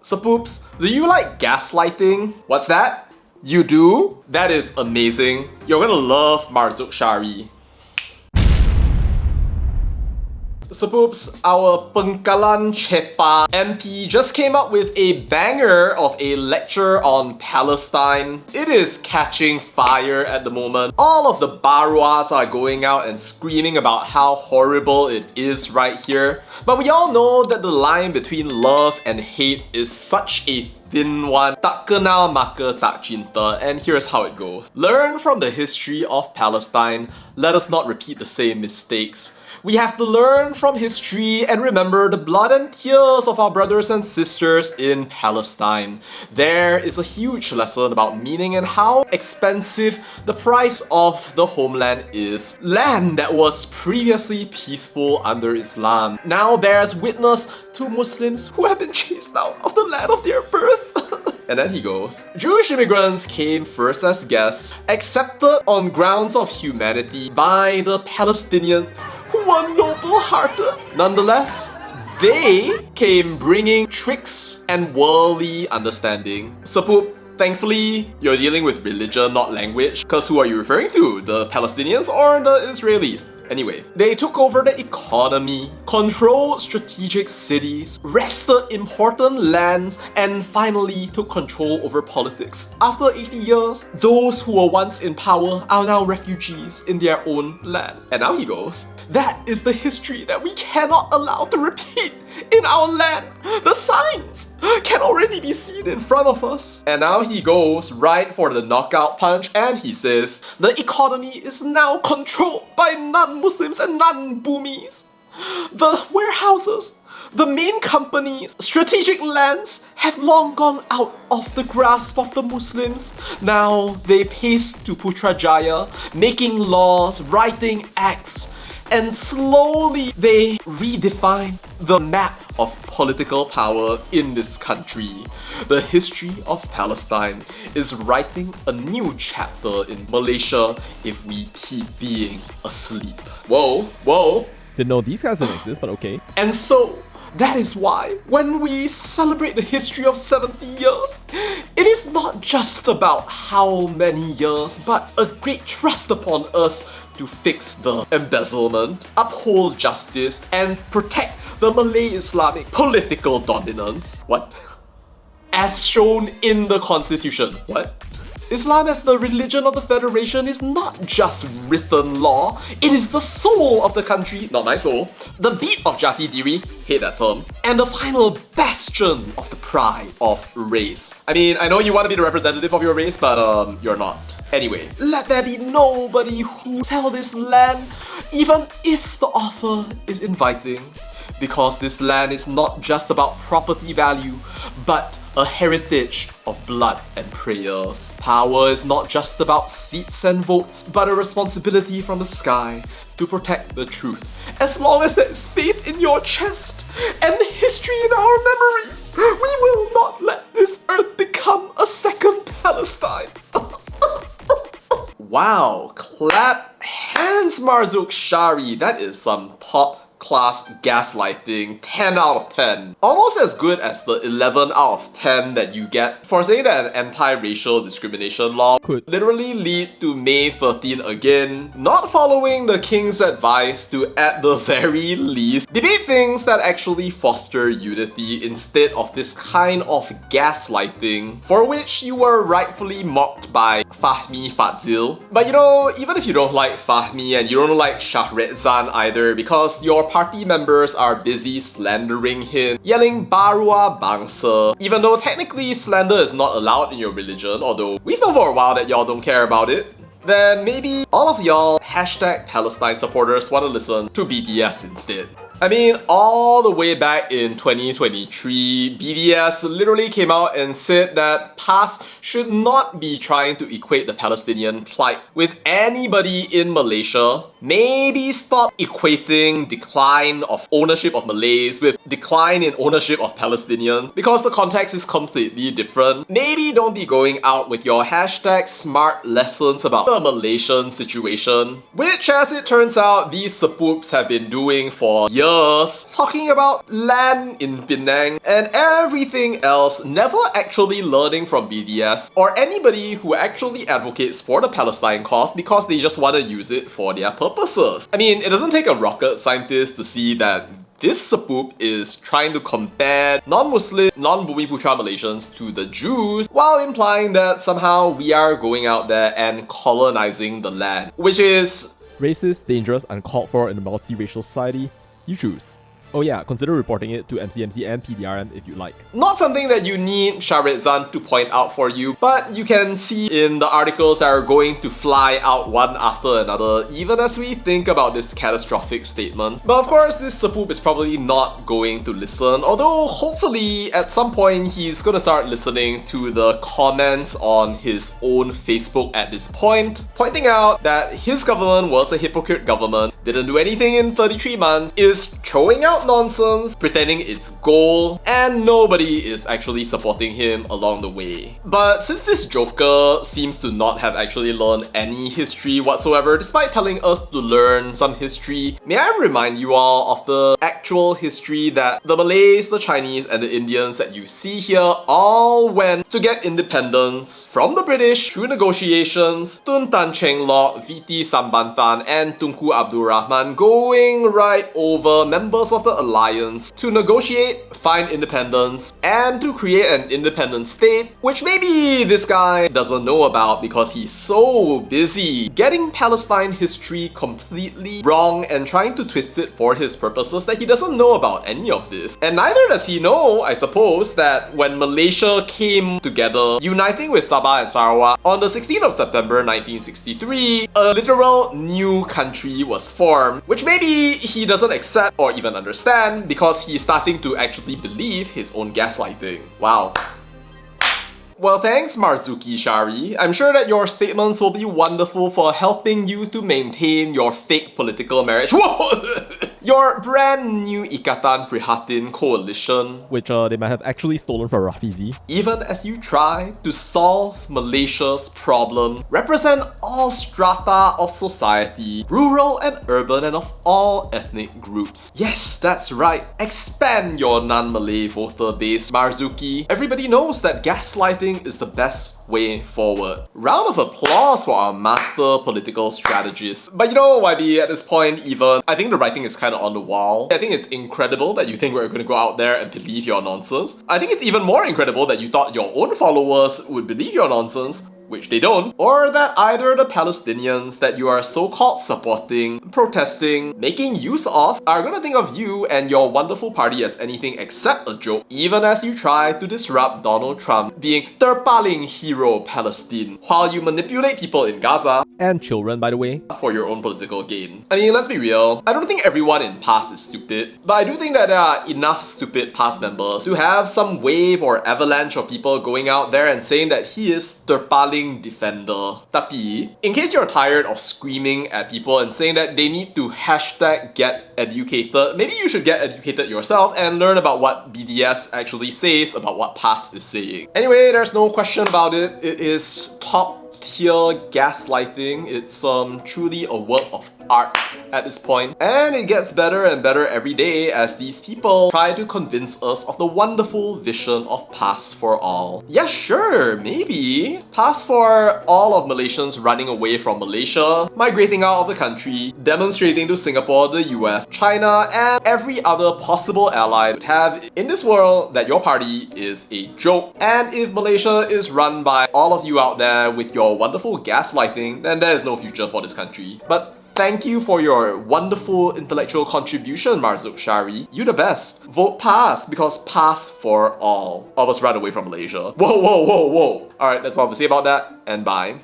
Sapoops, do you like gaslighting? What's that? You do? That is amazing. You're gonna love Marzuk Shaary. Sapoops, our Pengkalan Chepa MP just came up with a banger of a lecture on Palestine. It is catching fire at the moment. All of the baruas are going out and screaming about how horrible it is right here. But we all know that the line between love and hate is such a thin one. Tak kenal maka tak cinta, and here's how it goes. Learn from the history of Palestine. Let us not repeat the same mistakes. We have to learn from history and remember the blood and tears of our brothers and sisters in Palestine. There is a huge lesson about meaning and how expensive the price of the homeland is. Land that was previously peaceful under Islam now bears witness to Muslims who have been chased out of the land of their birth. And then he goes, Jewish immigrants came first as guests, accepted on grounds of humanity by the Palestinians who were noble-hearted. Nonetheless, they came bringing tricks and worldly understanding. Sapoop, thankfully, you're dealing with religion, not language, because who are you referring to? The Palestinians or the Israelis? Anyway, they took over the economy, controlled strategic cities, wrested important lands, and finally took control over politics. After 80 years, those who were once in power are now refugees in their own land. And now he goes, that is the history that we cannot allow to repeat in our land. The signs can already be seen in front of us. And now he goes right for the knockout punch and he says, the economy is now controlled by non-Muslims and non-Boomies. The warehouses, the main companies, strategic lands have long gone out of the grasp of the Muslims. Now they pace to Putrajaya, making laws, writing acts, and slowly they redefine the map of political power in this country. The history of Palestine is writing a new chapter in Malaysia if we keep being asleep. Whoa, whoa. Didn't know these guys didn't exist, but okay. And so, that is why, when we celebrate the history of 70 years, it is not just about how many years, but a great trust upon us to fix the embezzlement, uphold justice, and protect the Malay Islamic political dominance. What? As shown in the constitution. What? Islam as the religion of the Federation is not just written law, it is the soul of the country, not my soul, the beat of Jati Diri, hate that term, and the final bastion of the pride of race. I mean, I know you want to be the representative of your race, but you're not. Anyway, let there be nobody who sell this land, even if the offer is inviting, because this land is not just about property value, but a heritage of blood and prayers. Power is not just about seats and votes, but a responsibility from the sky to protect the truth. As long as there is faith in your chest and history in our memory, we will not let this earth become a second Palestine. Wow, clap hands, Marzuk Shaary. That is some top class gaslighting. 10 out of 10. Almost as good as the 11 out of 10 that you get for saying that an anti-racial discrimination law could literally lead to May 13 again, not following the king's advice to, at the very least, debate things that actually foster unity instead of this kind of gaslighting, for which you were rightfully mocked by Fahmi Fadzil. But you know, even if you don't like Fahmi and you don't like Shahrzan either, because your party members are busy slandering him, yelling Barua Bangsa, even though technically slander is not allowed in your religion, although we've known for a while that y'all don't care about it, then maybe all of y'all #Palestine supporters want to listen to BDS instead. I mean, all the way back in 2023, BDS literally came out and said that PAS should not be trying to equate the Palestinian plight with anybody in Malaysia. Maybe stop equating decline of ownership of Malays with decline in ownership of Palestinians, because the context is completely different. Maybe don't be going out with your #smart lessons about the Malaysian situation, which as it turns out, these sapoops have been doing for years years, talking about land in Penang and everything else, never actually learning from BDS or anybody who actually advocates for the Palestine cause because they just want to use it for their purposes. I mean, it doesn't take a rocket scientist to see that this Sapoop is trying to compare non-Muslim, non-Bumiputra Malaysians to the Jews while implying that somehow we are going out there and colonizing the land, which is Racist, dangerous, uncalled for in a multiracial society. You choose. Oh yeah, consider reporting it to MCMC and PDRM if you like. not something that you need Sharitzan to point out for you, but you can see in the articles that are going to fly out one after another even as we think about this catastrophic statement. But of course, this Sapoop is probably not going to listen, although hopefully at some point he's gonna start listening to the comments on his own Facebook at this point, pointing out that his government was a hypocrite government, didn't do anything in 33 months, is throwing out nonsense, pretending it's gold, and nobody is actually supporting him along the way. But since this joker seems to not have actually learned any history whatsoever, despite telling us to learn some history, may I remind you all of the actual history that the Malays, the Chinese, and the Indians that you see here all went to get independence from the British through negotiations, Tun Tan Cheng Lock, VT Sambantan, and Tunku Abdul Rahman going right over members of the alliance to negotiate, find independence, and to create an independent state, which maybe this guy doesn't know about because he's so busy getting Palestine history completely wrong and trying to twist it for his purposes that he doesn't know about any of this. And neither does he know, I suppose, that when Malaysia came together, uniting with Sabah and Sarawak on the 16th of September 1963, a literal new country was formed, which maybe he doesn't accept or even understand because he's starting to actually believe his own gaslighting. Wow. Well, thanks Marzuk Shaary. I'm sure that your statements will be wonderful for helping you to maintain your fake political marriage. Whoa! Your brand new Ikatan Prihatin coalition, Which they might have actually stolen from Rafizi. even as you try to solve Malaysia's problem, represent all strata of society, rural and urban, and of all ethnic groups. Yes, that's right. Expand your non-Malay voter base, Marzuki. Everybody knows that gaslighting is the best way forward. Round of applause for our master political strategist. But you know, YB, at this point even, I think the writing is kind of on the wall. I think it's incredible that you think we're going to go out there and believe your nonsense. I think it's even more incredible that you thought your own followers would believe your nonsense, which they don't, or that either the Palestinians that you are so-called supporting, protesting, making use of, are gonna think of you and your wonderful party as anything except a joke, even as you try to disrupt Donald Trump being terpaling hero Palestine, while you manipulate people in Gaza And children, by the way. for your own political gain. I mean, let's be real, I don't think everyone in PAS is stupid, but I do think that there are enough stupid PAS members to have some wave or avalanche of people going out there and saying that he is terpaling defender. Tapi, in case you're tired of screaming at people and saying that they need to hashtag get educated, maybe you should get educated yourself and learn about what BDS actually says about what PAS is saying. Anyway, there's no question about it. It is top tier gaslighting. It's truly a work of art at this point, and it gets better and better every day as these people try to convince us of the wonderful vision of Pass for All. Yeah, sure, maybe. Pass for all of Malaysians running away from Malaysia, migrating out of the country, demonstrating to Singapore, the US, China, and every other possible ally would have in this world that your party is a joke. And if Malaysia is run by all of you out there with your wonderful gaslighting, then there is no future for this country. But thank you for your wonderful intellectual contribution, Marzuk Shaary. You the best. Vote Pass, because Pass for all. All of us run away from Malaysia. Whoa, whoa, whoa, whoa. Alright, that's all to say about that, and bye.